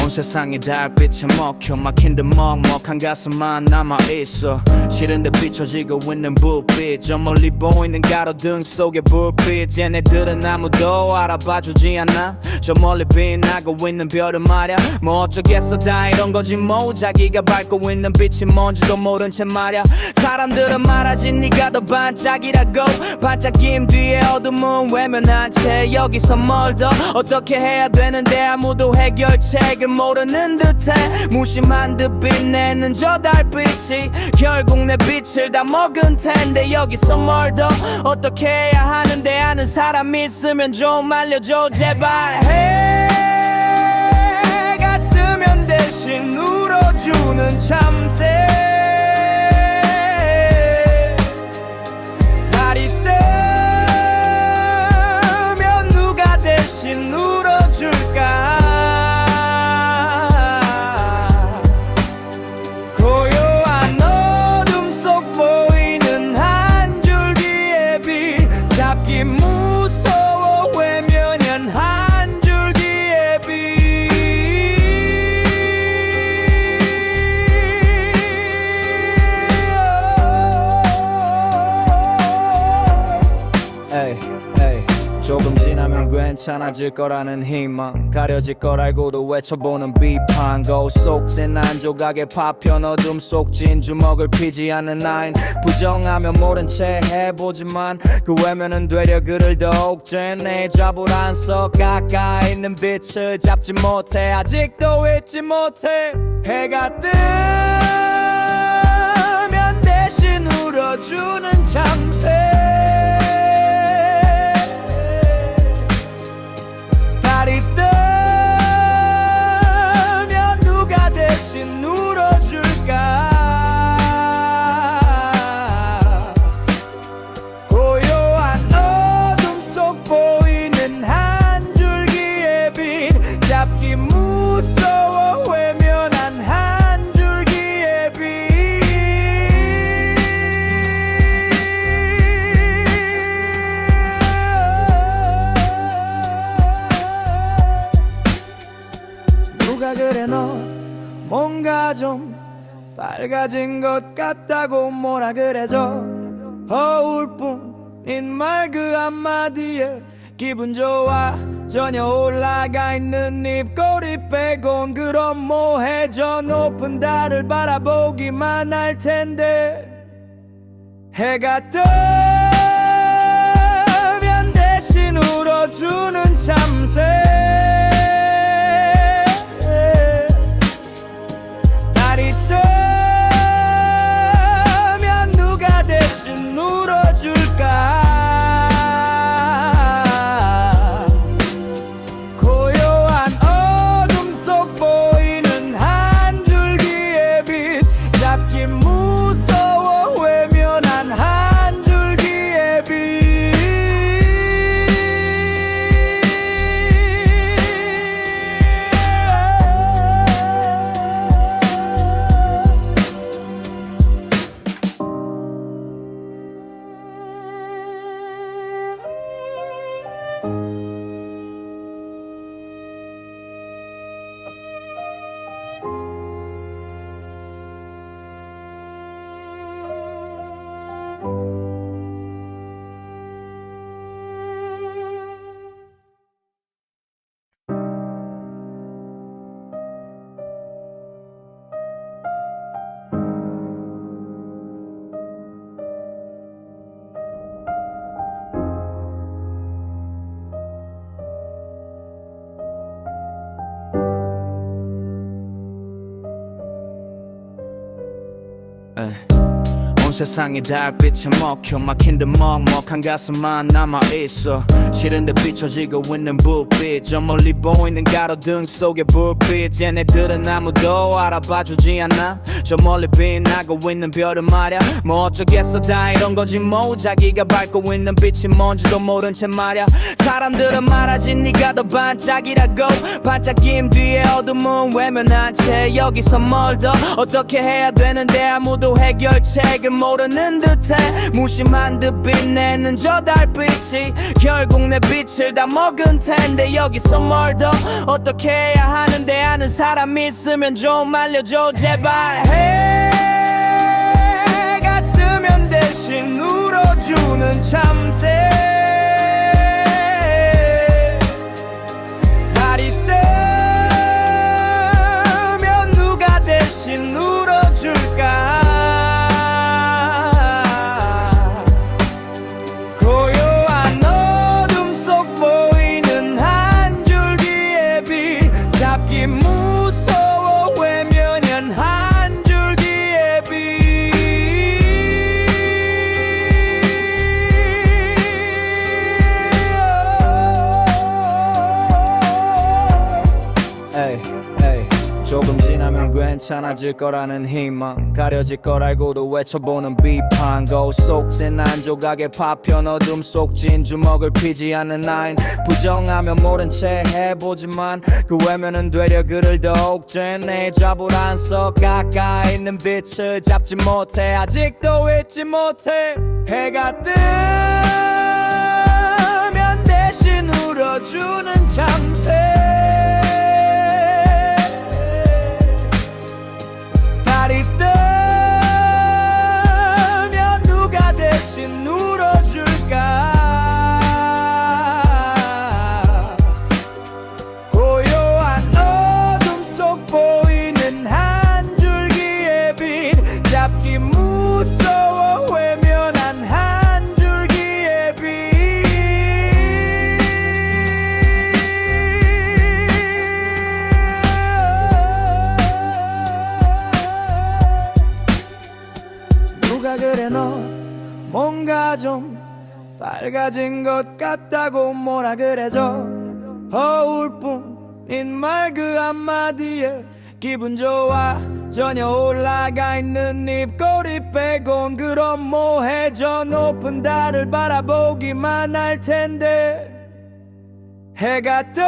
온 세상이 달빛에 먹혀 막힌 듯 먹먹한 가슴만 남아있어. 싫은데 비춰지고 있는 불빛, 저 멀리 보이는 가로등 속의 불빛. 얘네들은 아무도 알아봐주지 않아. 저 멀리 빛나고 있는 별은 말야 뭐 어쩌겠어, 다 이런 거지 뭐. 자기가 밟고 있는 빛이 뭔지도 모른 채 말야. 사람들은 말하지 네가 더 반짝이라고. 반짝임 뒤에 어둠은 외면한 채 여기서 뭘 더 어떻게 해야 되는데 아무도 해결책을 모르는 듯해. 무심한 듯 빛내는 저 달빛이 결국 내 빛을 다 먹은 텐데 여기서 뭘 더 어떻게 해야 하는데 아는 사람 있으면 좀 알려줘 제발. 해가 뜨면 대신 울어주는 참새, 달이 뜨면 누가 대신 울어줄까. 고요한 어둠 속 보이는 한 줄기의 빛, 잡기 무서워 외면한 한 줄기의 빛. 조금 지나면 괜찮아질 거라는 희망, 가려질 걸 알고도 외쳐보는 비판. 거울 속진 한 조각의 파편, 어둠 속 진 주먹을 피지 않는 아인. 부정하면 모른 채 해보지만 그 외면은 되려 그를 더욱 죄내. 잡을 안 써 가까이 있는 빛을 잡지 못해, 아직도 잊지 못해. 해가 뜨면 대신 울어주는 참새, 달이 뜨면 누가 대신 울어줄까. 고요한 어둠 속 보이는 한 줄기의 빛, 잡기 무서워 외면한 한 줄기의 빛. 누가 그래 너 뭔가 좀 밝아진 것 같다고 뭐라 그래줘. 허울뿐인 말 그 한마디에 기분 좋아 전혀 올라가 있는 입꼬리 빼곤. 그럼 뭐해, 저 높은 달을 바라보기만 할 텐데. 해가 뜨면 대신 울어주는 참새, 달이 뜨면 누가 대신 울어줄까. 고요한 어둠 속 보이는 한 줄기의 빛, 잡기 무서워 외면한 한 줄기의 빛. 온 세상이 달빛에 먹혀 막힌 듯 먹먹한 가슴만 남아있어. 싫은데 비춰지고 있는 불빛, 저 멀리 보이는 가로등 속의 불빛. 얘네들은 아무도 알아봐주지 않아. 저 멀리 빛나고 있는 별은 말야 뭐 어쩌겠어, 다 이런 거지 뭐. 자기가 밟고 있는 빛이 뭔지도 모른 채 말야. 사람들은 말하지 네가 더 반짝이라고. 반짝임 뒤에 어둠은 외면한 채 여기서 뭘 더 어떻게 해야 되는데 아무도 해결책을 모르는 듯해 무심한 듯 빛내는 저 달빛이 결국 내 빛을 다 먹은 텐데 여기서 뭘 더 어떻게 해야 하는데 아는 사람 있으면 좀 알려줘 제발 해가 뜨면 대신 울어주는 참새 달이 뜨면 누가 대신 울어줄까 고요한 어둠 속 보이는 한 줄기의 빛 잡기 무서워 외면한 한 줄기의 빛 에이 조금 지나면 괜찮아질 거라는 희망 가려질 걸 알고도 외쳐보는 비판 거울 속진 한 조각의 파편 어둠 속 진 주먹을 피지 않는 나인 부정하며 모른 채 해보지만 그 외면은 되려 그를 더욱 죄내 잡으란 서 가까이 있는 빛을 잡지 못해 아직도 잊지 못해 해가 뜨면 대신 울어주는 참새 달이 뜨면 누가 대신 울어줄까 고요한 어둠 속 보이는 한 줄기의 빛 잡기 무서워 외면한 한 줄기의 빛 누가 그래 너 뭔가 좀 밝아진 것 같다고 뭐라 그래줘 허울 뿐인 말 그 한마디에 기분 좋아 전혀 올라가 있는 입꼬리 빼곤 그럼 뭐해 저 높은 달을 바라보기만 할 텐데 해가 뜨면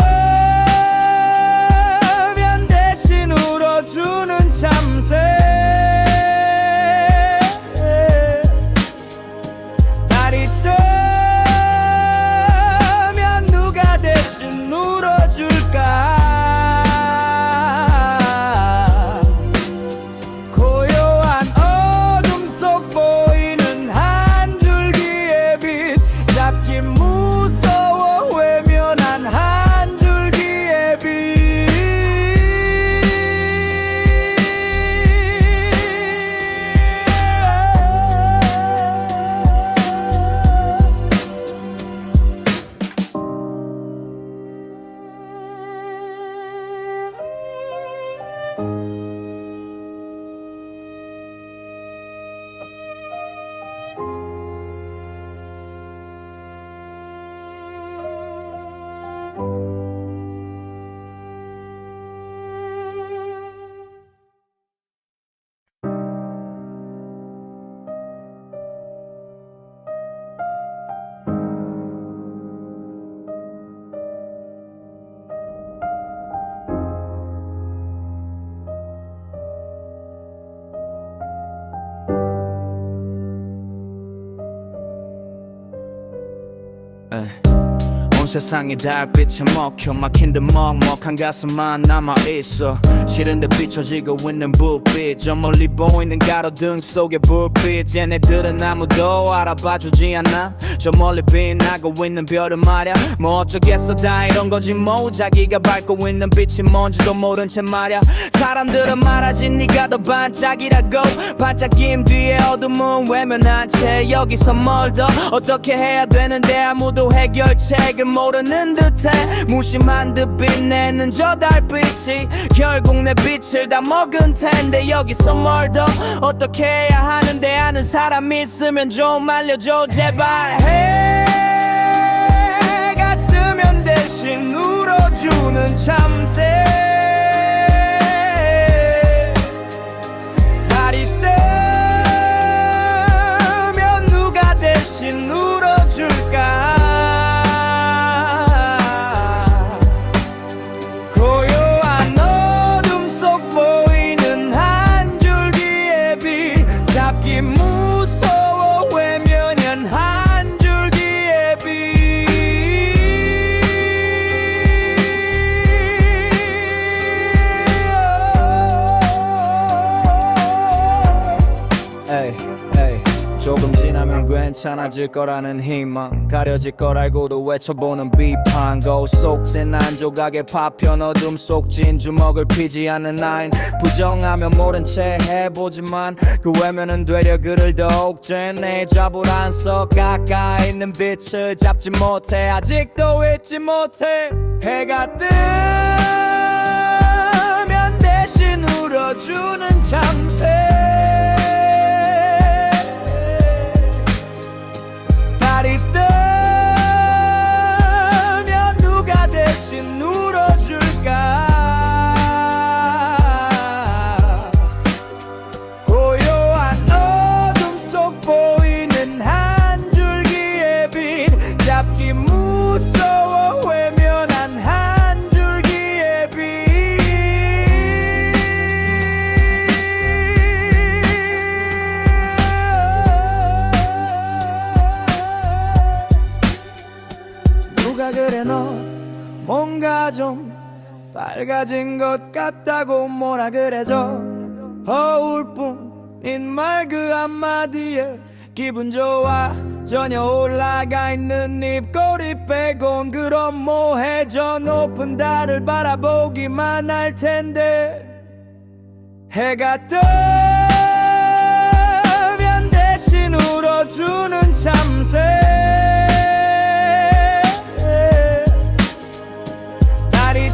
대신 울어주는 참새 달이 뜨면 누가 대신 울어줄까 고요한 어둠 속 보이는 한 줄기의 빛 잡기 무서워 외면한 한 줄기의 빛 온 세상이 달빛에 먹혀 막힌 듯 먹먹한 가슴만 남아있어 싫은데 비춰지고 있는 불빛 저 멀리 보이는 가로등 속의 불빛 얘네들은 아무도 알아봐주지 않아 저 멀리 빛나고 있는 별은 말야 뭐 어쩌겠어 다 이런 거지 뭐 자기가 밟고 있는 빛이 뭔지도 모른 채 말야 사람들은 말하지 네가 더 반짝이라고 반짝임 뒤에 어둠은 외면한 채 여기서 뭘 더 어떻게 해야 되는데 아무도 해결책을 모르는 듯해 무심한 듯 빛내는 저 달빛이 결국 내 빛을 다 먹은 텐데 여기서 뭘 더 어떻게 해야 하는데 아는 사람 있으면 좀 알려줘 제발 해가 뜨면 대신 울어주는 참새 달이 뜨면 누가 대신 울어줄까 고요한 어둠 속 보이는 한 줄기의 빛 잡기 무서워 괜찮아질 거라는 희망 가려질 걸 알고도 외쳐보는 비판 거울 속 샌한 조각의 파편 어둠 속 진 주먹을 피지 않는 나인 부정하며 모른 채 해보지만 그 외면은 되려 그를 더욱 쬐내 잡을 안서 가까이 있는 빛을 잡지 못해 아직도 잊지 못해 해가 뜨면 대신 울어주는 참새 달이 뜨면 누가 대신 울어줄까 고요한 어둠 속 보이는 한 줄기의 빛 잡기 무서워 외면한 한 줄기의 빛 누가 그래 너 뭔가 좀 밝아진 것 같다고 뭐라 그래줘 허울 뿐인 말 그 한마디에 기분 좋아 전혀 올라가 있는 입꼬리 빼곤 그럼 뭐해 저 높은 달을 바라보기만 할 텐데 해가 뜨면 대신 울어주는 참새 달이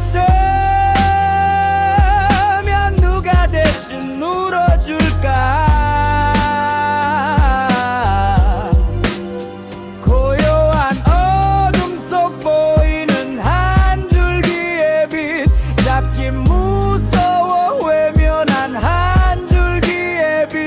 뜨면 누가 대신 울어줄까 고요한 어둠 속 보이는 한 줄기의 빛 잡기 무서워 외면한 한 줄기의 빛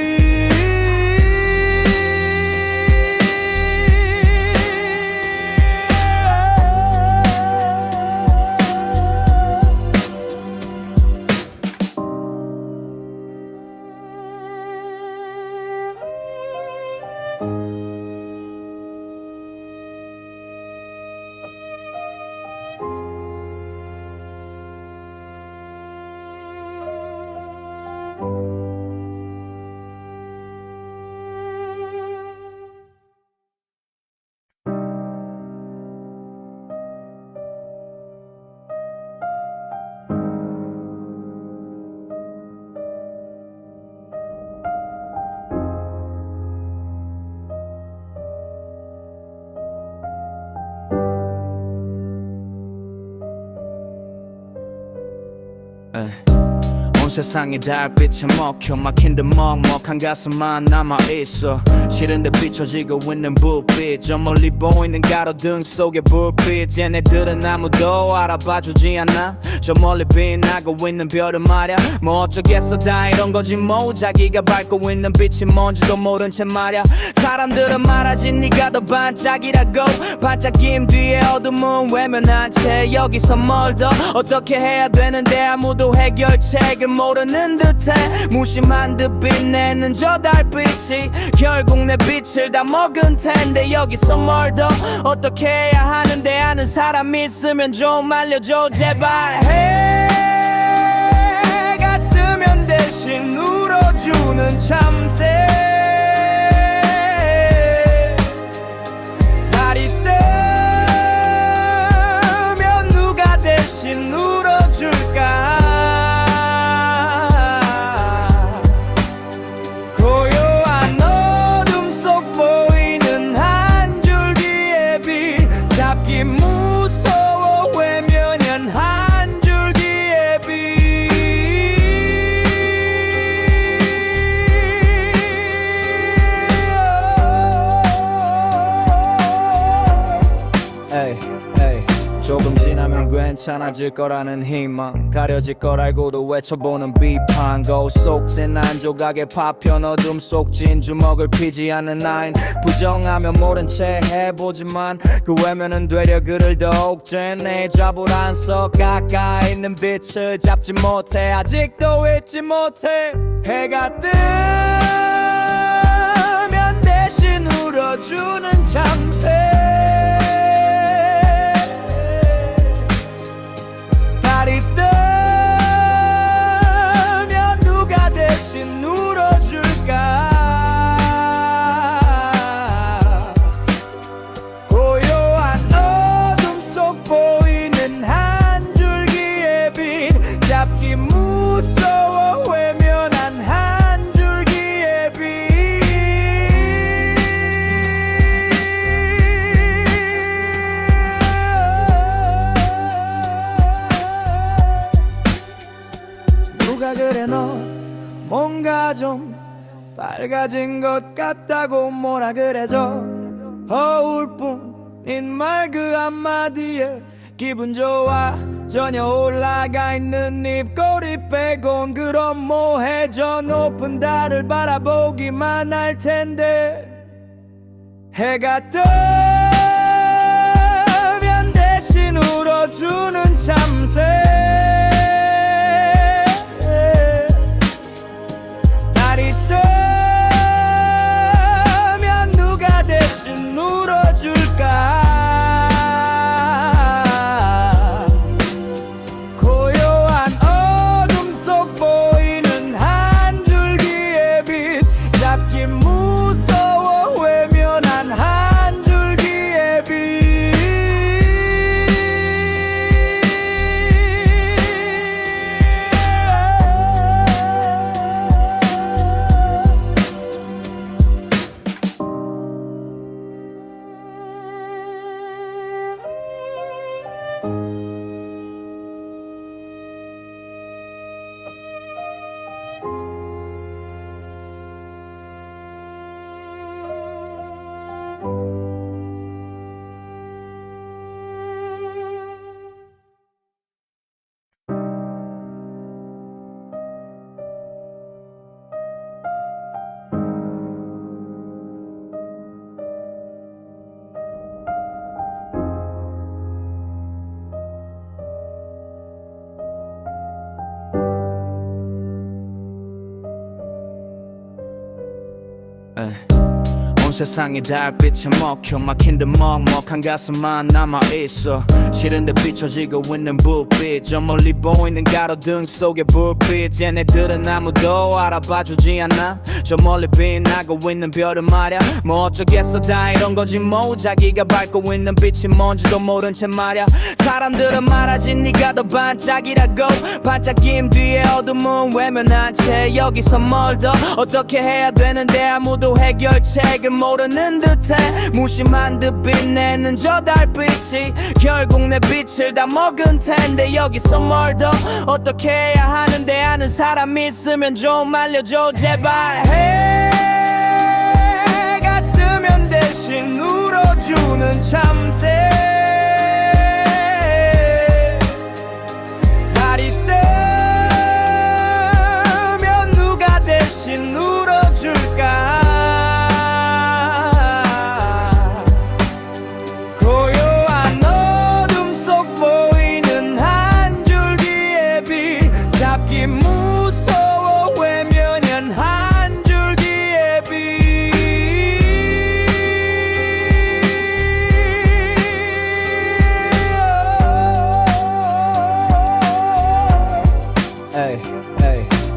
온 세상이 달빛에 먹혀 막힌 듯 먹먹한 가슴만 남아있어 싫은데 비춰지고 있는 불빛 저 멀리 보이는 가로등 속의 불빛 얘네들은 아무도 알아봐주지 않아 저 멀리 빛나고 있는 별은 말야 뭐 어쩌겠어 다 이런 거지 뭐 자기가 밟고 있는 빛이 뭔지도 모른 채 말야 사람들은 말하지 네가 더 반짝이라고 반짝임 뒤에 어둠은 외면한 채 여기서 뭘 더 어떻게 해야 되는데 아무도 해결책을 모르는 듯해 무심한 듯 빛내는 저 달빛이 결국 내 빛을 다 먹은 텐데 여기서 뭘 더 어떻게 해야 하는데 아는 사람 있으면 좀 알려줘 제발 해가 뜨면 대신 울어주는 참새 달이 뜨면 누가 대신 울어줄까 고요한 어둠 속 보이는 한 줄기의 빛 잡기 무서워 외면한 한 줄기의 빛 에이 에이 조금 지나면 괜찮아질 거라는 희망 가려질 걸 알고도 외쳐보는 비판 거울 속 샌한 조각의 파편 어둠 속 진 주먹을 피지 않는 나인 부정하며 모른 채 해보지만 그 외면은 되려 그를 더욱 쬐내 잡을 안서 가까이 있는 빛을 잡지 못해 아직도 잊지 못해 해가 뜨면 대신 울어주는 참새 달이 뜨면 누가 대신 울어줄까 밝아진 것 같다고 뭐라 그래줘. 허울뿐인 말 그 한마디에 기분 좋아 전혀 올라가 있는 입꼬리 빼곤 그럼 뭐해. 저 높은 달을 바라보기만 할 텐데. 해가 뜨면 대신 울어주는 참새. 달이 뜨면 누가 대신 울어줄까. 고요한 어둠 속 보이는 한 줄기의 빛. 잡기 무서워 외면한 한 줄기의 빛. 온 세상이 달빛에 먹혀 막힌 듯 먹먹한 가슴만 남아있어. 싫은데 비춰지고 있는 불빛. 저 멀리 보이는 가로등 속의 불빛. 쟤네들은 아무도 알아봐주지 않아. 저 멀리 빛나고 있는 별은 말야 뭐 어쩌겠어 다 이런 거지 뭐. 자기가 밟고 있는 빛이 뭔지도 모른 채 말야. 사람들은 말하지 네가 더 반짝이라고. 반짝임 뒤에 어둠은 외면한 채 여기서 뭘 더 어떻게 해야 되는데 아무도 해결책을 모르는 듯해. 무심한 듯 빛내는 저 달빛이 결국 내 빛을 다 먹은 텐데 여기서 뭘 더 어떻게 해야 하는데 아는 사람 있으면 좀 알려줘 제발. 해가 뜨면 대신 울어주는 참새. 달이 뜨면 누가 대신 울어줄까. 무서워 외면한 한 줄기의 빛.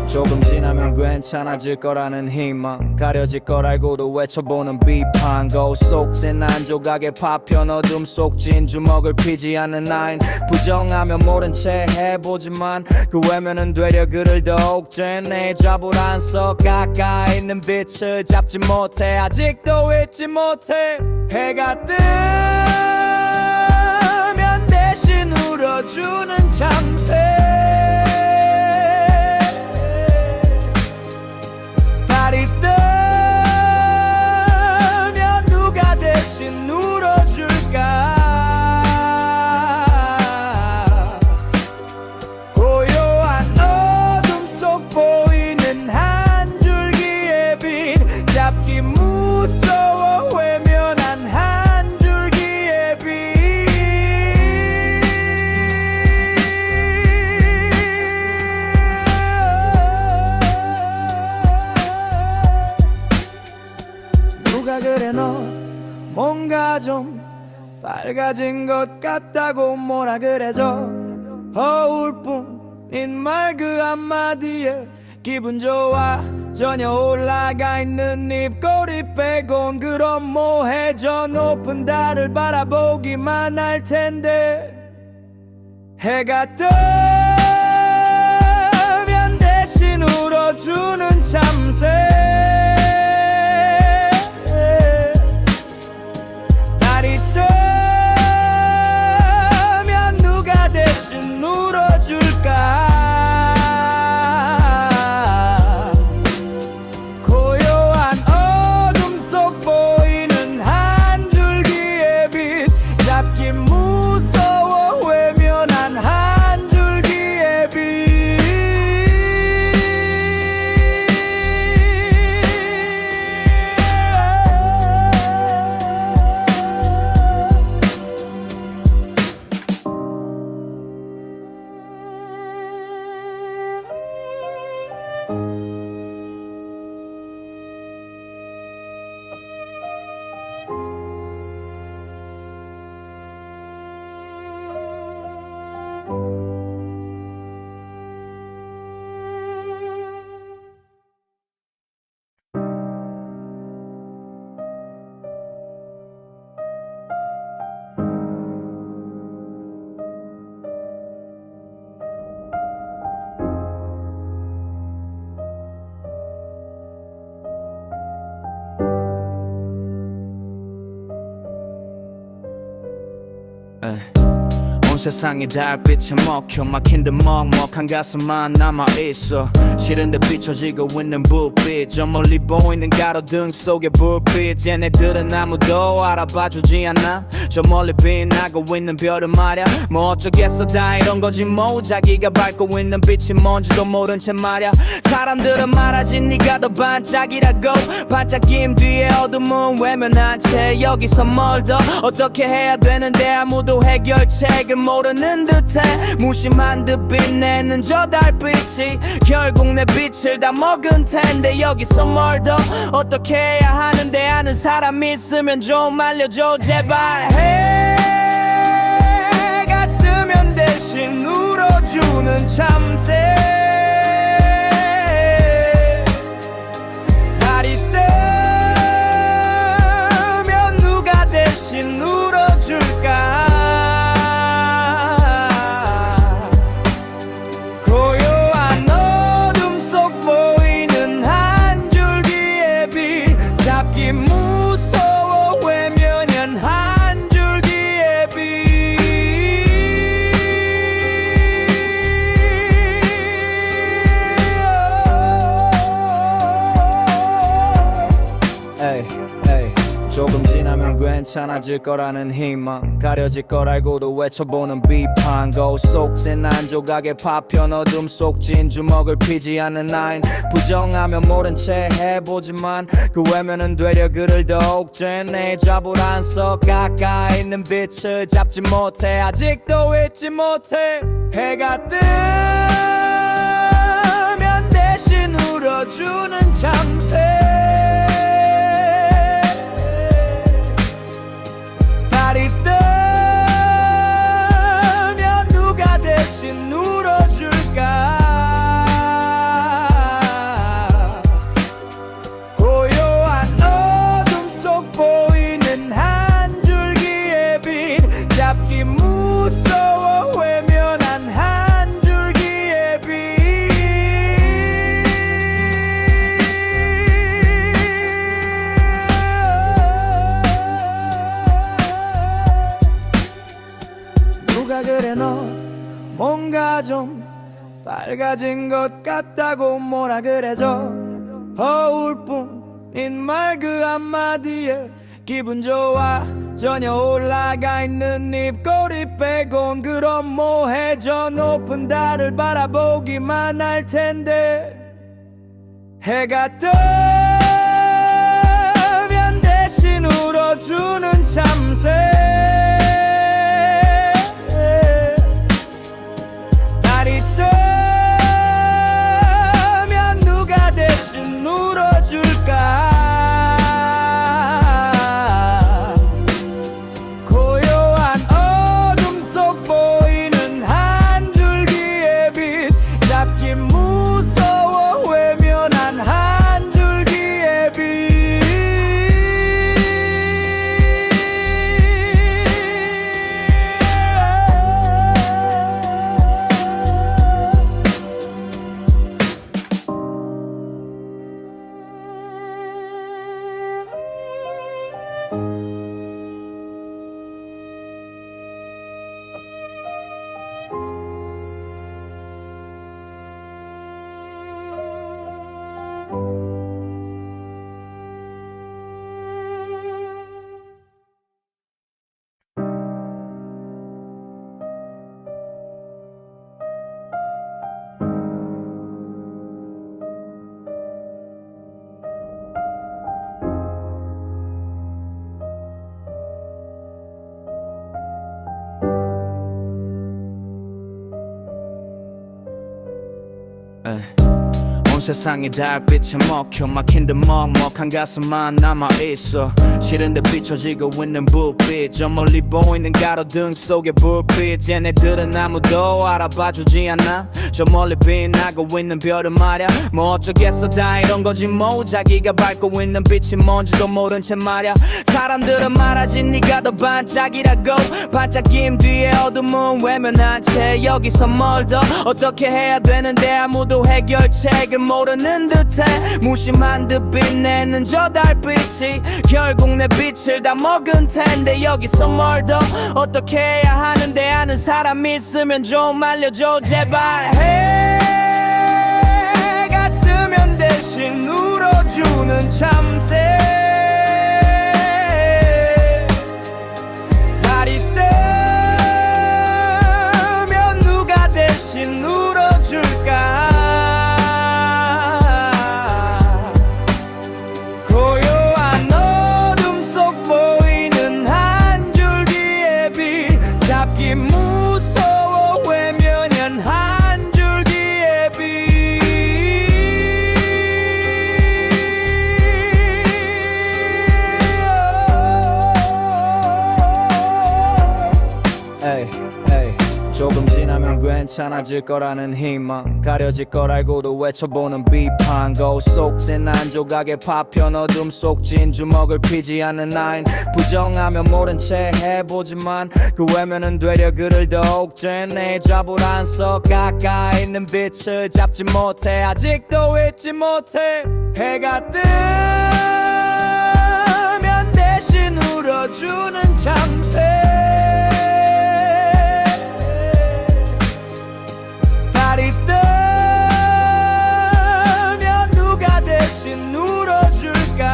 조금 지나면 괜찮아질 거라는 희망. 가려질 걸 알고도 외쳐보는 비판. 거울 속진 한 조각의 파편. 어둠 속 진 주먹을 피지 않는 아인. 부정하면 모른 채 해보지만 그 외면은 되려 그를 더욱 쬐네. 잡을 안 써 가까이 있는 빛을 잡지 못해. 아직도 잊지 못해. 해가 뜨면 대신 울어주는 참새. 달이 뜨면 누가 대신 울어줄까. 고요한 어둠 속 보이는 한 줄기의 빛. 잡기 무서워 외면한 한 줄기의 빛. 누가 그래 너 뭔가 좀 밝아진 것 같다고 뭐라 그래줘. 허울뿐인 말 그 한마디에 기분 좋아 전혀 올라가 있는 입꼬리 빼곤 그럼 뭐해. 저 높은 달을 바라보기만 할 텐데. 해가 뜨면 대신 울어주는 참새. 달이 뜨면 누가 대신 울어줄까. 고요한 온 세상이 달빛에 먹혀 막힌 듯 먹먹한 가슴만 남아있어. 싫은데 비춰지고 있는 불빛, 저 멀리 보이는 가로등 속의 불빛. 얘네들은 아무도 알아봐주지 않아. 저 멀리 빛나고 있는 별은 말야 뭐 어쩌겠어, 다 이런 거지 뭐. 자기가 밟고 있는 빛이 뭔지도 모른 채 말야. 사람들은 말하지 네가 더 반짝이라고. 반짝임 뒤에 어둠은 외면한 채 여기서 뭘 더 어떻게 해야 되는데 아무도 해결책을 모르는 듯해. 무심한 듯 빛내는 저 달빛이 결국 내 빛을 다 먹은 텐데 여기서 뭘 더 어떻게 해야 하는데 아는 사람 있으면 좀 알려줘 제발. 해가 뜨면 대신 울어주는 참새, 달이 뜨면 누가 대신 울어줄까. 고요한 어둠 속 보이는 한 줄기의 빛, 잡기 무서워 외면한 한 줄기의 빛. 에이, 에이. 조금 지나면 괜찮아질 거라는 희망, 가려질 걸 알고도 외쳐보는 비판. 거울 속진 한 조각의 파편, 어둠 속 진 주먹을 피지 않는 나인. 부정하면 모른 채 해보지만 그 외면은 되려 그를 더욱 죄내. 잡을 안 써 가까이 있는 빛을 잡지 못해, 아직도 잊지 못해. 해가 뜨면 대신 울어주는 참새, 달이 뜨면 누가 대신 울어줄까. 고요한 어둠 속 보이는 한 줄기의 빛, 잡기 무서워 외면한 한 줄기의 빛. 누가 그래 너 뭔가 좀 밝아진 것 같다고 뭐라 그래줘. 허울뿐인 말 그 한마디에 기분 좋아 전혀 올라가 있는 입꼬리 빼곤. 그럼 뭐해, 저 높은 달을 바라보기만 할 텐데. 해가 뜨면 대신 울어주는 참새, 달이 뜨면 누가 대신 울어줄까. 고요한 어둠 속 보이는 한 줄기의 빛, 잡기 무서워 외면한 한 줄기의 빛. 온 세상이 달빛에 먹혀 막힌 듯 먹먹한 가슴만 남아있어. 싫은데 비춰지고 있는 불빛, 저 멀리 보이는 가로등 속의 불빛. 얘네들은 아무도 알아봐주지 않아. 저 멀리 빛나고 있는 별은 말야 뭐 어쩌겠어 다 이런 거지 뭐 자기가 밟고 있는 빛이 뭔지도 모른 채 말야 사람들은 말하지 네가 더 반짝이라고 반짝임 뒤에 어둠은 외면한 채 여기서 뭘 더 어떻게 해야 되는데 아무도 해결책을 모르는 듯해 무심한 듯 빛내는 저 달빛이 결국 내 빛을 다 먹은 텐데 여기서 뭘 더 어떻게 해야 하는데 아는 사람 있으면 좀 알려줘 제발 해가 뜨면 대신 울어주는 참새 달이 뜨면 누가 대신 울어줄까 고요한 어둠 속 보이는 한 줄기의 빛 잡기 무서워 외면한 한 줄기의 빛 에이 에이 조금 지나면 괜찮아질 거라는 희망 가려질 걸 알고도 외쳐보는 비판 거울 속진 한 조각의 파편 어둠 속 진 주먹을 피지 않는 나인 부정하면 모른 채 해보지만 그 외면은 되려 그를 더욱 쬐네 잡을 안 써 가까이 있는 빛을 잡지 못해 아직도 잊지 못해 해가 뜨면 대신 울어주는 참새 달이 뜨면 누가 대신 울어줄까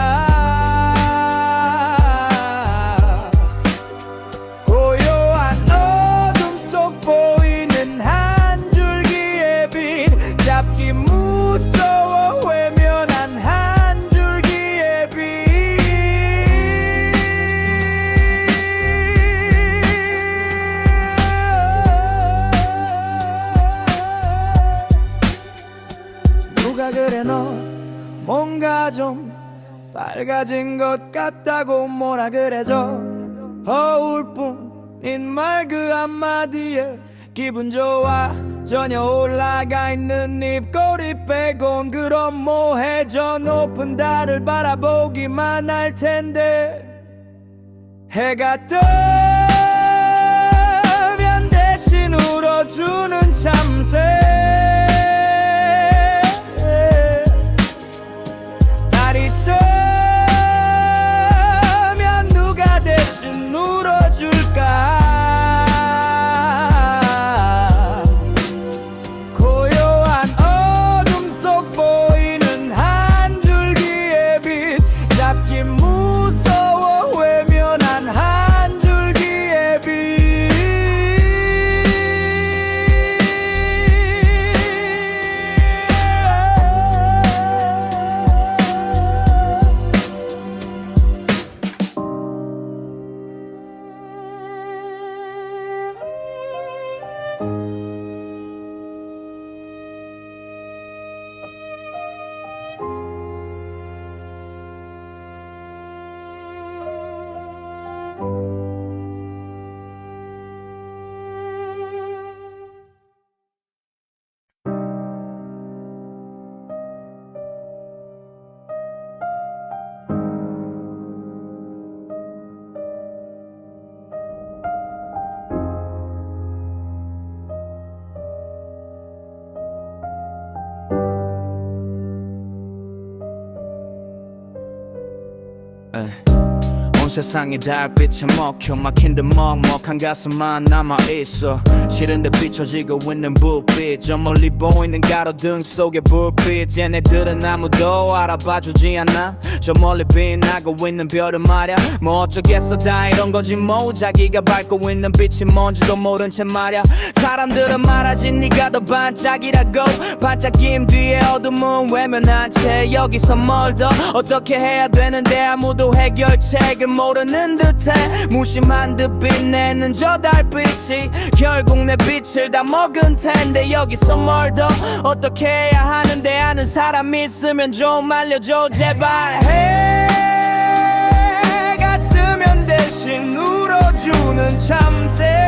고요한 어둠 속 보이는 한 줄기의 빛 잡기 무서워 외면한 한 줄기의 빛 누가 그래 너 뭔가 좀 밝아진 것 같다고 뭐라 그래 저 허울뿐인 말 그 한마디에 기분 좋아 전혀 올라가 있는 입꼬리 빼곤 그럼 뭐해 저 높은 달을 바라보기만 할 텐데 해가 뜨면 대신 울어주는 참새 달이 뜨면 누가 대신 울어줄까 고요한 어둠 속 보이는 한 줄기의 빛 잡기 무서워 외면한 한 줄기의 빛 온 세상이 달빛에 먹혀 막힌 듯 먹먹한 가슴만 남아있어 싫은데 비춰지고 있는 불빛 저 멀리 보이는 가로등 속의 불빛 얘네들은 아무도 알아봐주지 않아 저 멀리 빛나고 있는 별은 말야 뭐 어쩌겠어 다 이런 거지 뭐 자기가 밟고 있는 빛이 뭔지도 모른 채 말야 사람들은 말하지 네가 더 반짝이라고 반짝임 뒤에 어둠은 외면한 채 여기서 뭘 더 어떻게 해야 되는데 아무도 해결책을 모르는 듯해 무심한 듯 빛내는 저 달빛이 결국 내 빛을 다 먹은 텐데 여기서 뭘 더 어떻게 해야 하는데 아는 사람 있으면 좀 알려줘 제발 해가 뜨면 대신 울어주는 참새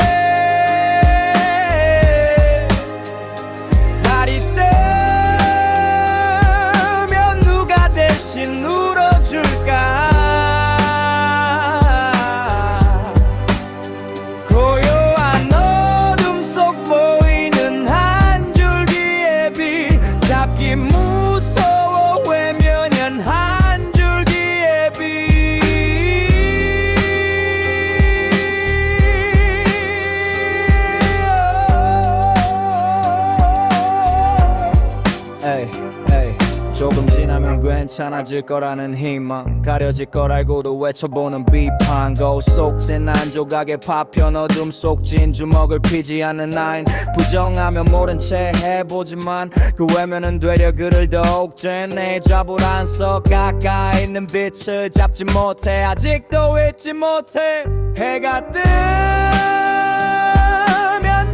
괜찮아질 거라는 희망 가려질 걸 알고도 외쳐보는 비판 거울 속진 한 조각의 파편 어둠 속 진주먹을 피지 않는 나인 부정하면 모른 채 해보지만 그 외면은 되려 그를 더욱 쬐내 잡을 안써 가까이 있는 빛을 잡지 못해 아직도 잊지 못해 해가 뜨면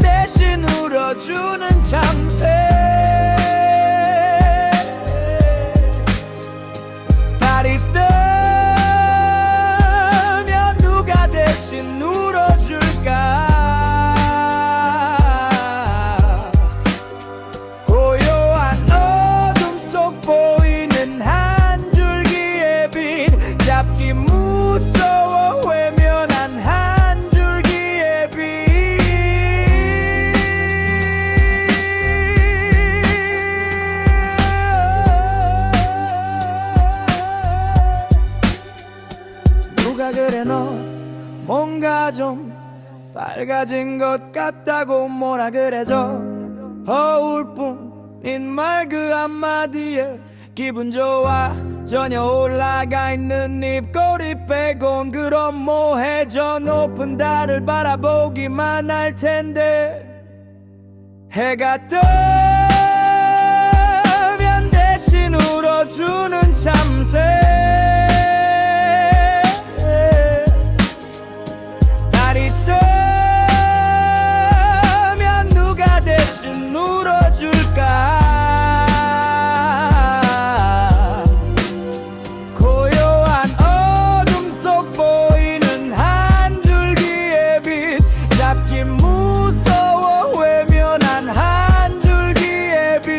대신 울어주는 참새 달이 뜨면 누가 대신 울어줄까 고요한 어둠 속 보이는 한 줄기의 빛 잡기 무서워 외면한 한 줄기의 빛 누가 그래 너 뭔가 좀 밝아진 것 같다고 뭐라 그래줘 허울뿐인 말 그 한마디에 기분 좋아 전혀 올라가 있는 입꼬리 빼곤 그럼 뭐해 저 높은 달을 바라보기만 할 텐데 해가 뜨면 대신 울어주는 참새 달이 뜨면 누가 대신 울어줄까 고요한 어둠 속 보이는 한 줄기의 빛 잡기 무서워 외면한 한 줄기의 빛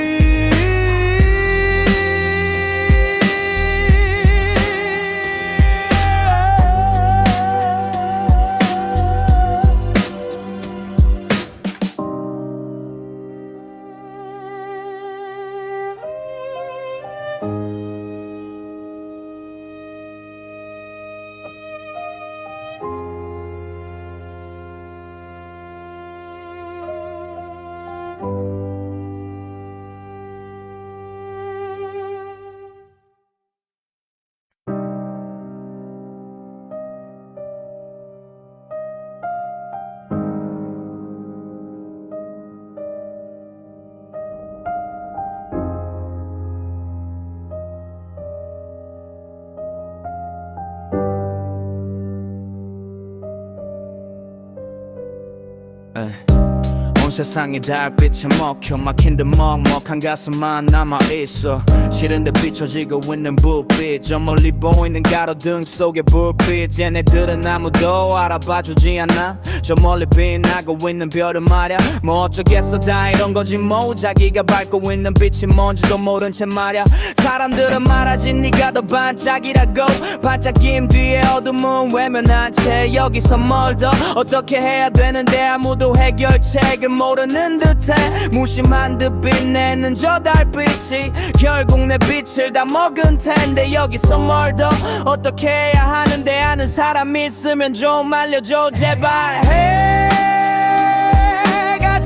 온 세상이 달빛에 먹혀 막힌 듯 먹먹한 가슴만 남아있어 싫은데 비춰지고 있는 불빛 저 멀리 보이는 가로등 속의 불빛 얘네들은 아무도 알아봐주지 않아 저 멀리 빛나고 있는 별은 말야 뭐 어쩌겠어 다 이런 거지 뭐 자기가 밟고 있는 빛이 뭔지도 모른 채 말야 사람들은 말하지 네가 더 반짝이라고 반짝임 뒤에 어둠은 외면한 채 여기서 뭘 더 어떻게 해야 되는데 아무도 해결책을 모르는 듯해 무심한 듯 빛내는 저 달빛이 결국 내 빛을 다 먹은 텐데 여기서 뭘 더 어떻게 해야 하는데 아는 사람 있으면 좀 알려줘 제발 해가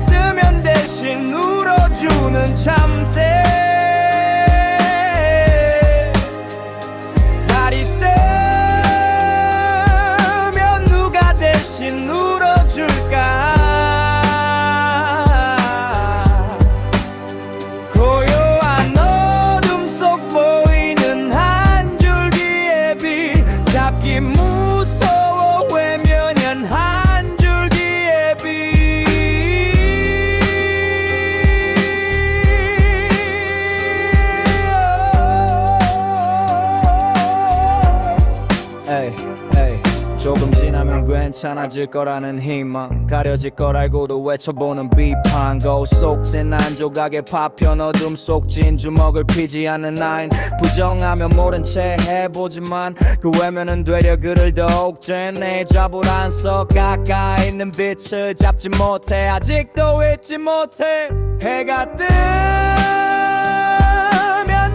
뜨면 대신 울어주는 참새 달이 뜨면 누가 대신 울어줄까 고요한 어둠 속 보이는 한 줄기의 빛 잡기 무서워 외면한 한 줄기의 빛 조금 지나면 괜찮아질 거라는 희망 가려질 걸 알고도 외쳐보는 비판 거울 속진 한 조각의 파편 어둠 속 진주먹을 피지 않는 나인 부정하면 모른 채 해보지만 그 외면은 되려 그를 더욱 쬐내 잡을 안써 가까이 있는 빛을 잡지 못해 아직도 잊지 못해 해가 뜨면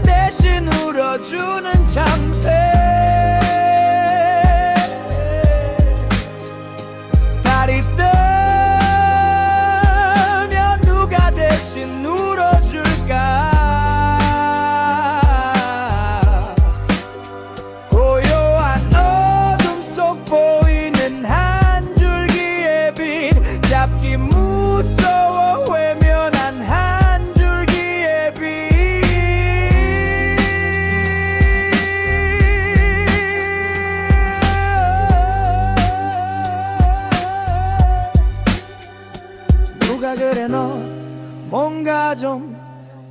대신 울어주는 참새 달이 뜨면 누가 대신 울어줄까 누가 그래 너 뭔가 좀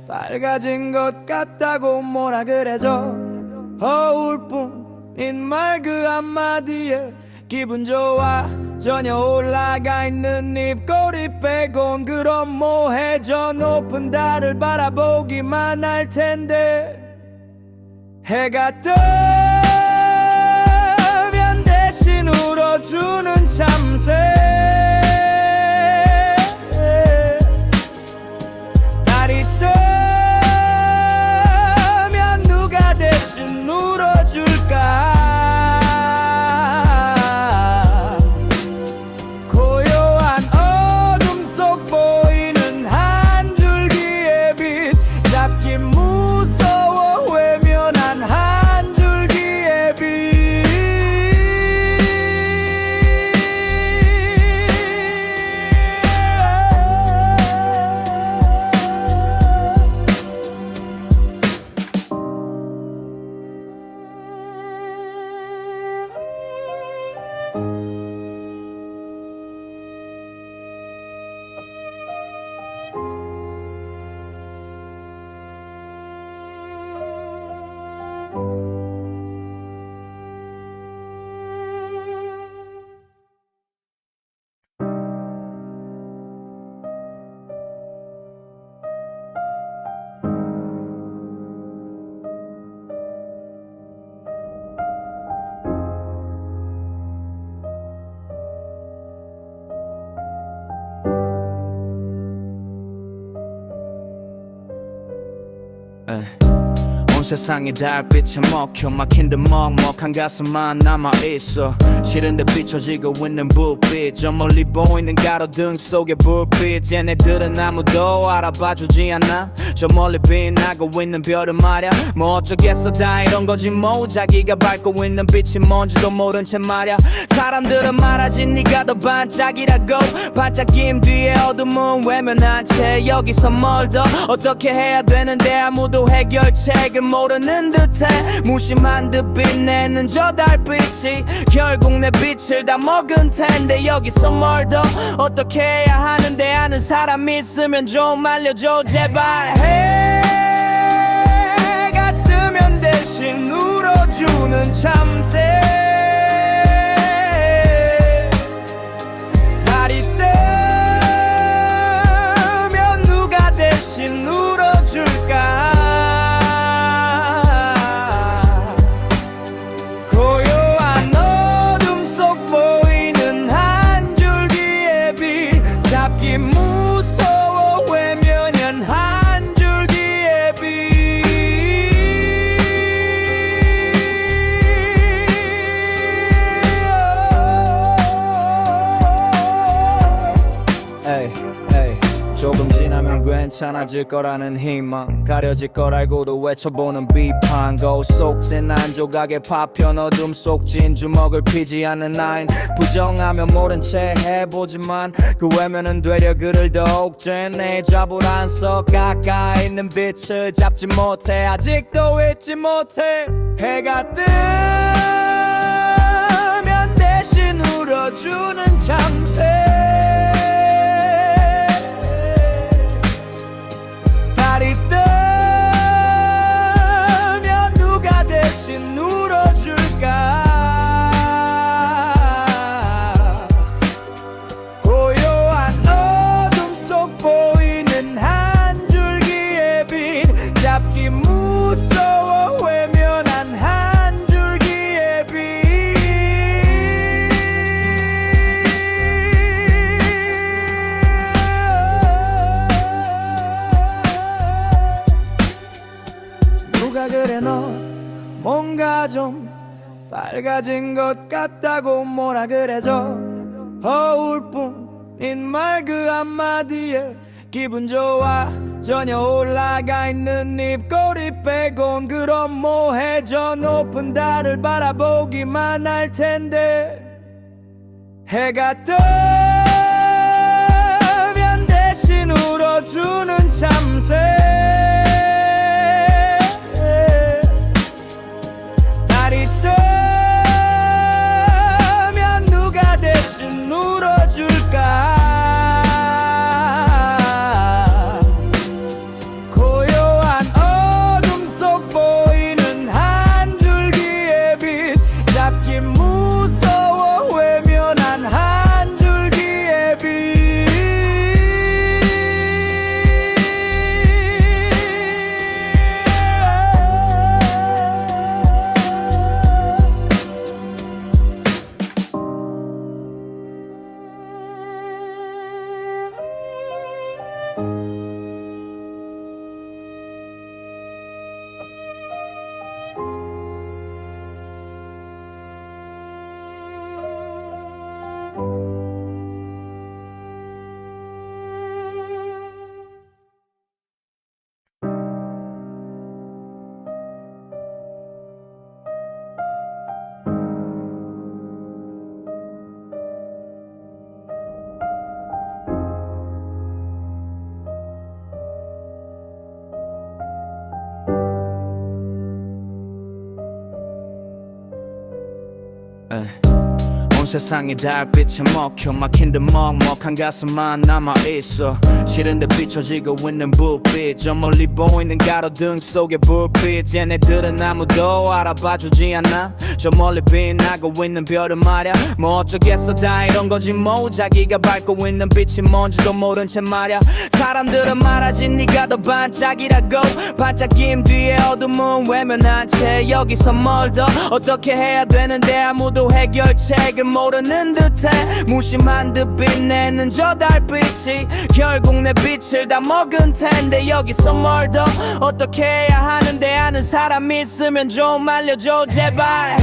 밝아진 것 같다고 뭐라 그래줘. 허울뿐인 말 그 한마디에 기분 좋아 전혀 올라가 있는 입꼬리 빼곤 그럼 뭐해. 저 높은 달을 바라보기만 할 텐데. 해가 뜨면 대신 울어주는 참새. 달이 뜨면 누가 대신 울어줄까. 고요한 어둠 속 보이는 한 줄기의 빛 잡기 무서워 외면한 한 줄기의 빛. 온 세상이 달빛에 먹혀 막힌 듯 먹먹한 가슴만 남아있어. 싫은데 비춰지고 있는 불빛 저 멀리 보이는 가로등 속의 불빛. 얘네들은 아무도 알아봐주지 않아. 저 멀리 빛나고 있는 별은 말야 뭐 어쩌겠어 다 이런 거지 뭐. 자기가 밟고 있는 빛이 뭔지도 모른 채 말야. 사람들은 말하지 네가 더 반짝이라고. 반짝임 뒤에 어둠은 외면한 채 여기서 뭘 더 어떻게 해야 되는데 아무도 해결책을 모르는 듯해. 무심한 듯 빛내는 저 달빛이 결국 내 빛을 다 먹은 텐데 여기서 뭘 더 어떻게 해야 하는데 아는 사람 있으면 좀 알려줘 제발. 해가 뜨면 대신 울어주는 참새. 달이 뜨면 누가 대신 울어줄까. 고요한 어둠 속 보이는 한 줄기의 빛 잡기 무서워 외면한 한 줄기의 빛. 에이, 에이. 조금 지나면 괜찮아질 거라는 희망 가려질 걸 알고도 외쳐보는 비판. 거울 속진 한 조각의 파편 어둠 속 진주먹을 피지 않는 나인. 부정하며 모른 채 해보지만 그 외면은 되려 그를 더욱 죄내. 잡을 안 써 가까이 있는 빛을 잡지 못해 아직도 잊지 못해. 해가 뜨면 대신 울어주는 참새. 달이 뜨면 누가 대신 울어줄까. 고요한 어둠 속 보이는 한 줄기의 빛 잡기 무서워 외면한 한 줄기의 빛. 누가 그래 너 뭔가 좀 밝아진 것 같다고 뭐라 그래줘. 허울뿐인 말 그 한마디에 기분 좋아 전혀 올라가 있는 입꼬리 빼곤 그럼 뭐해. 저 높은 달을 바라보기만 할 텐데. 해가 뜨면 대신 울어주는 참새. 달이 뜨면 누가 대신 울어줄까. 온 세상이 달빛에 먹혀 막힌 듯 먹먹한 가슴만 남아있어. 싫은데 비춰지고 있는 불빛, 저 멀리 보이는 가로등 속의 불빛. 쟤네들은 아무도 알아봐주지 않아. 저 멀리 빛나고 있는 별은 말야 뭐 어쩌겠어, 다 이런 거지 뭐. 자기가 밟고 있는 빛이 뭔지도 모른 채 말야. 사람들은 말하지 네가 더 반짝이라고. 반짝임 뒤에 어둠은 외면한 채 여기서 뭘 더 어떻게 해야 되는데 아무도 해결책을 모르는 듯해. 무심한 듯 빛내는 저 달빛이 결국 내 빛을 다 먹은 텐데 여기서 뭘 더 어떻게 해야 하는데 아는 사람 있으면 좀 알려줘 제발.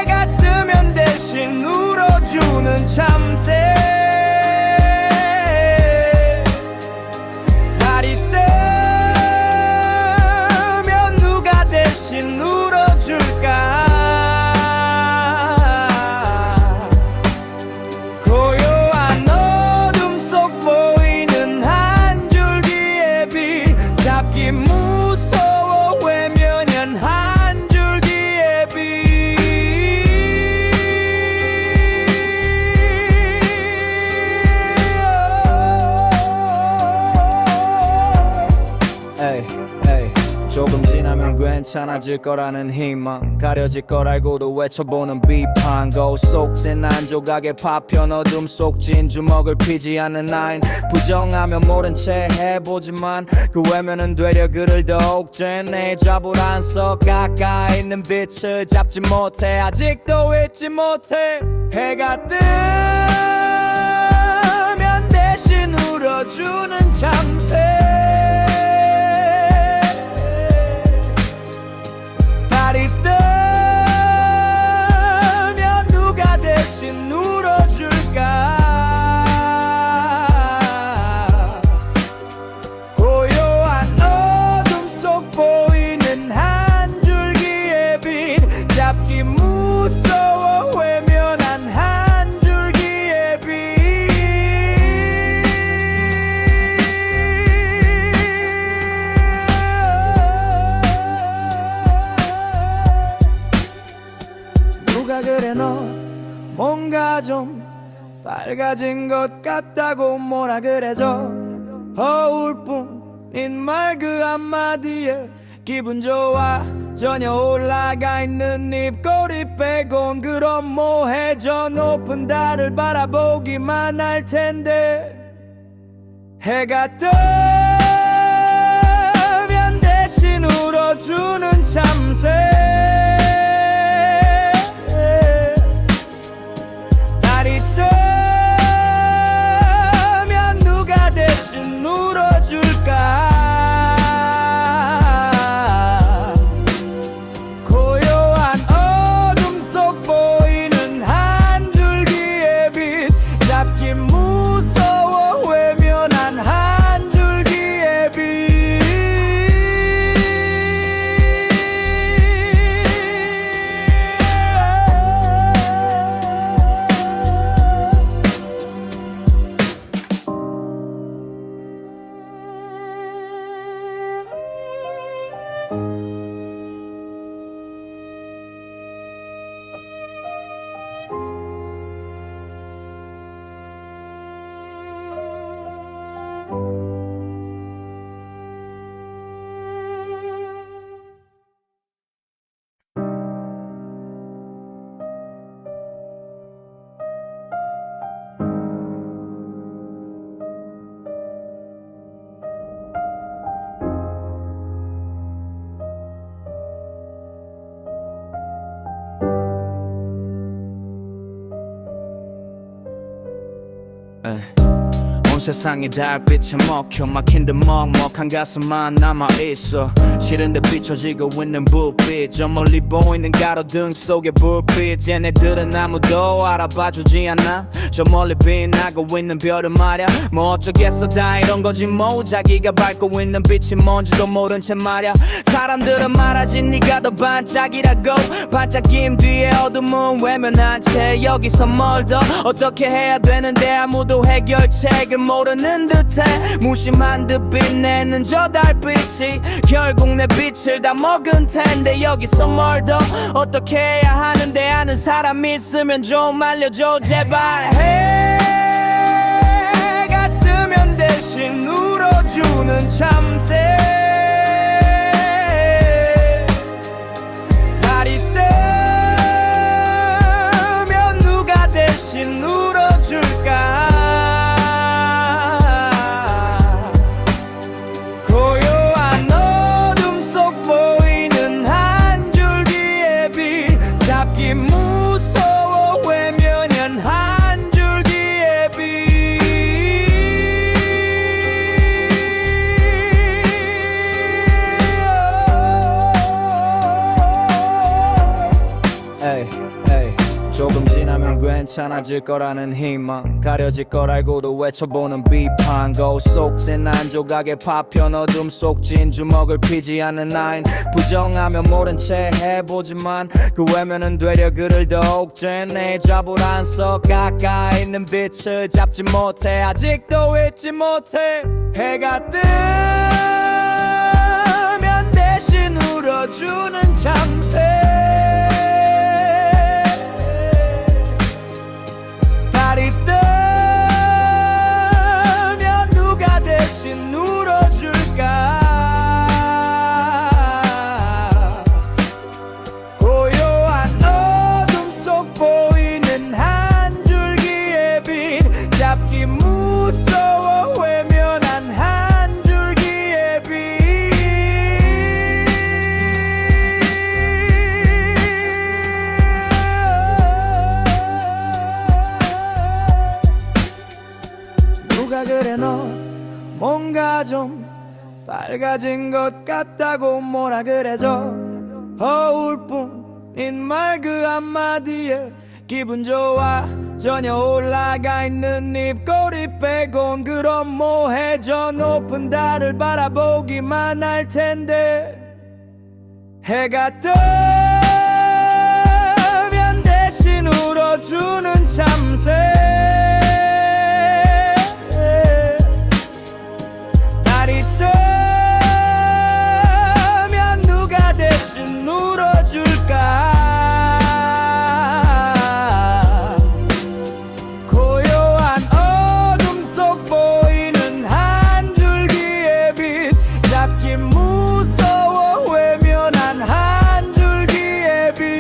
해가 뜨면 대신 울어주는 참새, 달이 뜨면 누가 대신 울어줄까. 고요한 어둠 속 보이는 한 줄기의 빛, 잡기 무서워 외면한 한 줄기의 빛. 에이, 에이. 조금 지나면 괜찮아질 거라는 희망, 가려질 걸 알고도 외쳐보는 비판. 거울 속진 한 조각의 파편, 어둠 속 진 주먹을 피지 않는 나인. 부정하면 모른 채 해보지만 그 외면은 되려 그를 더욱 쬐네. 잡을 안 써 가까이 있는 빛을 잡지 못해, 아직도 잊지 못해. 해가 뜨면 대신 울어주는 참새, 달이 뜨면 누가 대신 울어줄까. 고요한 어둠 속 보이는 한 줄기의 빛, 잡기 무서워 외면한 한 줄기의 빛. 누가 그래 너 뭔가 좀 밝아진 것 같다고 뭐라 그래. 저 허울뿐인 말 그 한마디에 기분 좋아 전혀 올라가 있는 입꼬리 빼곤. 그럼 뭐해, 저 높은 달을 바라보기만 할 텐데. 해가 뜨면 대신 울어주는 참새, 달이 뜨면 누가 대신 울어줄까. 고요한 어둠 속 보이는 한 줄기의 빛, 잡기 무서워 외면한 한 줄기의 빛. 온 세상이 달빛에 먹혀 막힌 듯 먹먹한 가슴만 남아있어. 싫은데 비춰지고 있는 불빛, 저 멀리 보이는 가로등 속의 불빛. 쟤네들은 아무도 알아봐주지 않아. 저 저 멀리 빛나고 있는 별은 말야 뭐 어쩌겠어 다 이런 거지 뭐 자기가 밟고 있는 빛이 뭔지도 모른 채 말야 사람들은 말하지 네가 더 반짝이라고 반짝임 뒤에 어둠은 외면한 채 여기서 뭘 더 어떻게 해야 되는데 아무도 해결책을 모르는 듯해 무심한 듯 빛내는 저 달빛이 결국 내 빛을 다 먹은 텐데 여기서 뭘 더 어떻게 해야 하는데 아는 사람 있으면 좀 알려줘 제발 해가 뜨면 대신 울어주는 참새 달이 뜨면 누가 대신 울어줄까 고요한 어둠 속 보이는 한 줄기의 빛 잡기 무서워 외면한 한 줄기의 빛 에이 에이 조금 지나면 괜찮아질 거라는 희망 가려질 걸 알고도 외쳐보는 비판 거울 속진 한 조각의 파편 어둠 속 진 주먹을 피지 않는 나인 부정하면 모른 채 해보지만 그 외면은 되려 그를 더욱 쬐내 잡을 안 써 가까이 있는 빛을 잡지 못해 아직도 잊지 못해 해가 뜨면 대신 울어주는 참새 달이 뜨면 누가 대신 울어줄까 고요한 어둠 속 보이는 한 줄기의 빛 잡기 무서워 외면한 한 줄기의 빛 누가 그래 너 뭔가 좀 밝아진 것 같다고 뭐라 그래줘 허울뿐인 말 그 한마디에 기분 좋아 전혀 올라가 있는 입꼬리 빼곤 그럼 뭐해 저 높은 달을 바라보기만 할 텐데 해가 뜨면 대신 울어주는 참새 달이 뜨면 누가 대신 울어줄까 고요한 어둠 속 보이는 한 줄기의 빛 잡기 무서워 외면한 한 줄기의 빛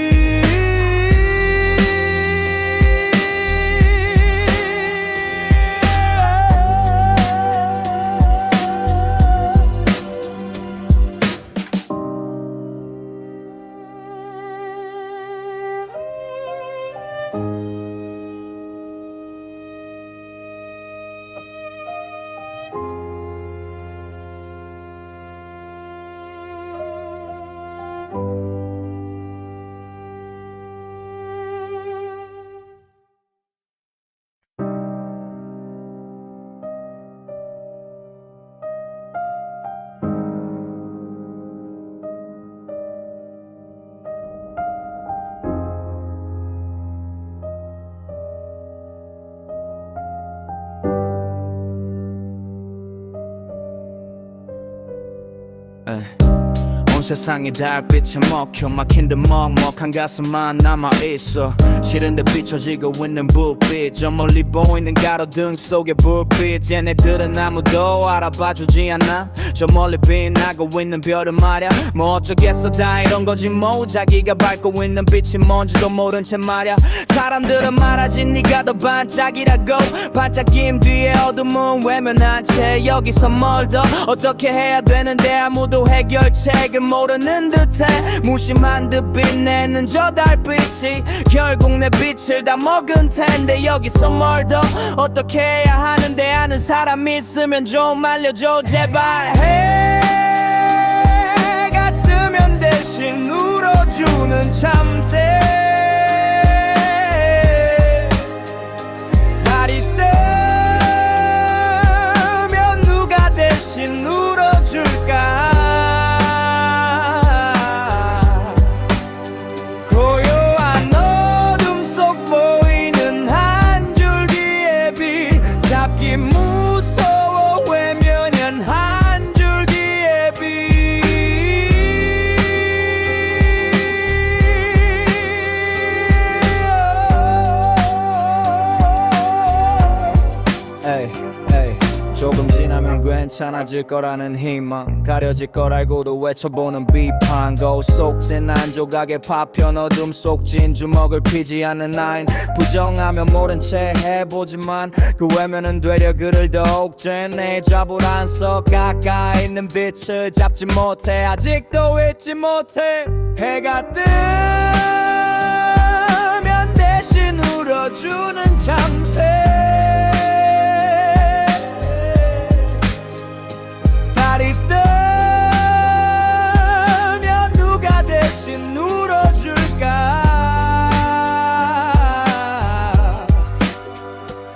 온 세상이 달빛에 먹혀 막힌 듯 먹먹한 가슴만 남아있어 싫은데 비춰지고 있는 불빛 저 멀리 보이는 가로등 속의 불빛 쟤네들은 아무도 알아봐주지 않아 저 멀리 빛나고 있는 별은 말야 뭐 어쩌겠어 다 이런 거지 뭐 자기가 밟고 있는 빛이 뭔지도 모른 채 말야 사람들은 말하지 네가 더 반짝이라고 반짝임 뒤에 어둠은 외면한 채 여기서 뭘 더 어떻게 해야 되는데 아무도 해결책을 모르는 듯해 무심한 듯 빛내는 저 달빛이 결국 내 빛을 다 먹은 텐데 여기서 뭘 더 어떻게 해야 하는데 아는 사람 있으면 좀 알려줘 제발 해가 뜨면 대신 울어주는 참새 괜찮아질 거라는 희망 가려질 걸 알고도 외쳐보는 비판 거울 속진 한 조각의 파편 어둠 속 진주먹을 피지 않는 나인 부정하면 모른 채 해보지만 그 외면은 되려 그를 더욱 쬐내 잡으란서 가까이 있는 빛을 잡지 못해 아직도 잊지 못해 해가 뜨면 대신 울어주는 참새 달이 뜨면 누가 대신 울어줄까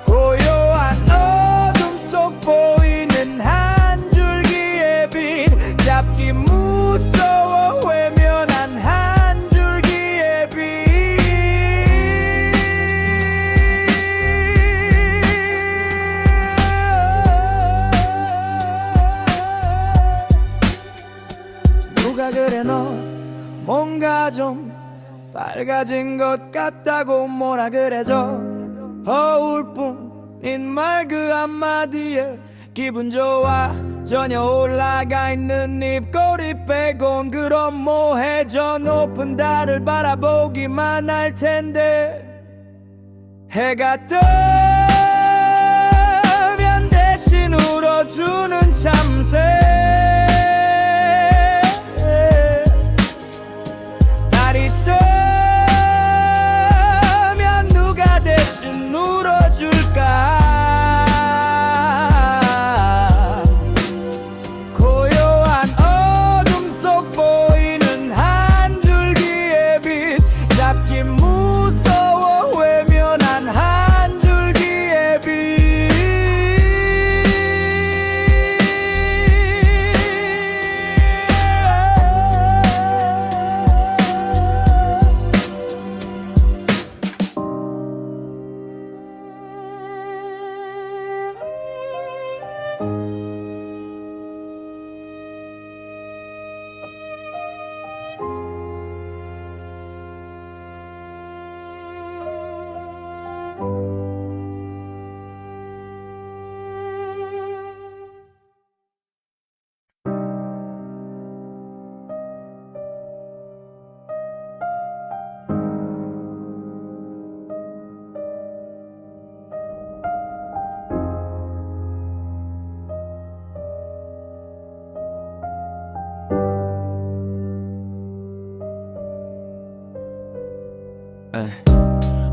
고요한 어둠 속 보이는 한 줄기의 빛 잡기 무서워 외면한 한 줄기의 빛 누가 그래 너 뭔가 좀 밝아진 것 같다고 뭐라 그래줘 허울 뿐인 말 그 한마디에 기분 좋아 전혀 올라가 있는 입꼬리 빼곤 그럼 뭐해 저 높은 달을 바라보기만 할 텐데 해가 뜨면 대신 울어주는 참새 달이 뜨면 누가 대신 울어줄까 고요한 어둠 속 보이는 한 줄기의 빛 잡기 무서워 외면한 한 줄기의 빛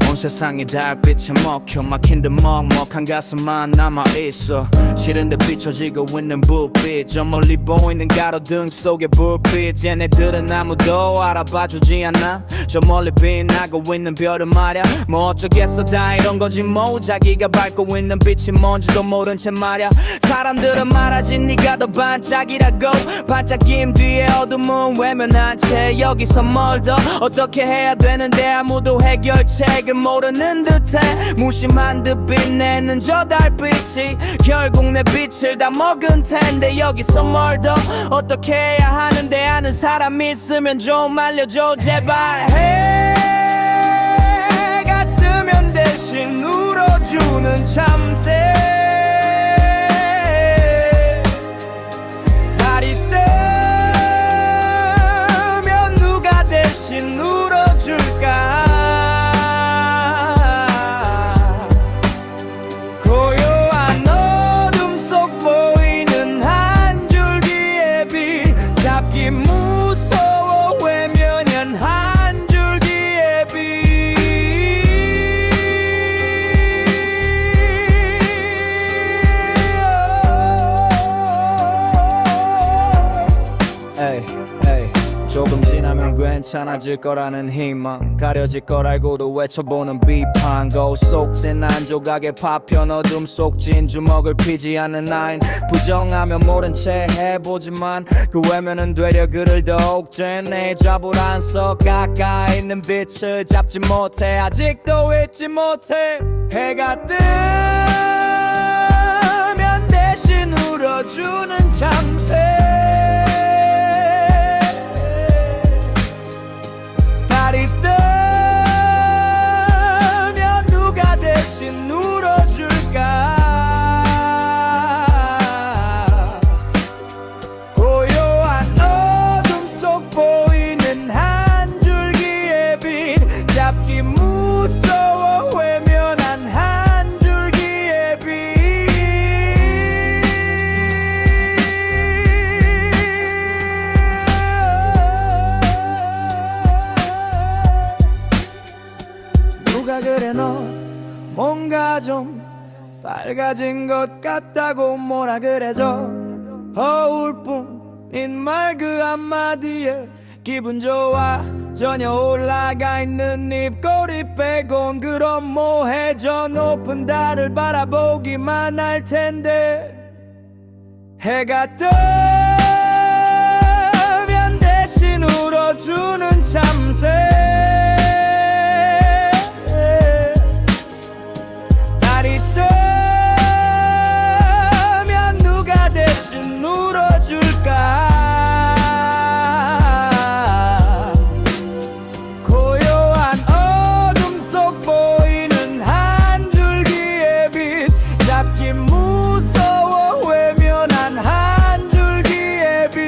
온 세상이 달빛에 먹혀 막힌 듯 먹먹한 가슴만 남아있어 싫은데 비춰지고 있는 불빛 저 멀리 보이는 가로등 속의 불빛 얘네들은 아무도 알아봐주지 않아 저 멀리 빛나고 있는 별은 말야 뭐 어쩌겠어 다 이런 거지 뭐 자기가 밟고 있는 빛이 뭔지도 모른 채 말야 사람들은 말하지 네가 더 반짝이라고 반짝임 뒤에 어둠은 외면한 채 여기서 뭘 더 어떻게 해야 되는데 아무도 해결책을 모르는 듯해 무심한 듯 빛내는 저 달빛이 결국 내 빛을 다 먹은 텐데 여기서 뭘 더 어떻게 해야 하는데 아는 사람 있으면 좀 알려줘 제발 해가 뜨면 대신 울어주는 참새 달이 뜨면 누가 대신 울어줄까 고요한 어둠 속 보이는 한 줄기의 빛 잡기 무서워 외면한 한 줄기의 빛 에이 에이 조금 지나면 괜찮아질 거라는 희망 가려질 걸 알고도 외쳐보는 비판 거울 속진 한 조각의 파편 어둠 속 진주먹을 피지 않는 나인 부정하면 모른 채 해보지만 그 외면은 되려 그를 더욱 쬐내 잡으란서 가까이 있는 빛을 잡지 못해 아직도 잊지 못해 해가 뜨면 대신 울어주는 참새 달이 뜨면 누가 대신 울어줄까 뭔가 좀 밝아진 것 같다고 뭐라 그래줘. 허울 뿐인 말 그 한마디에 기분 좋아 전혀 올라가 있는 입꼬리 빼곤. 그럼 뭐해 저 높은 달을 바라보기만 할 텐데. 해가 뜨면 대신 울어주는 참새. 달이 뜨면 누가 대신 울어줄까. 고요한 어둠 속 보이는 한 줄기의 빛. 잡기 무서워 외면한 한 줄기의 빛.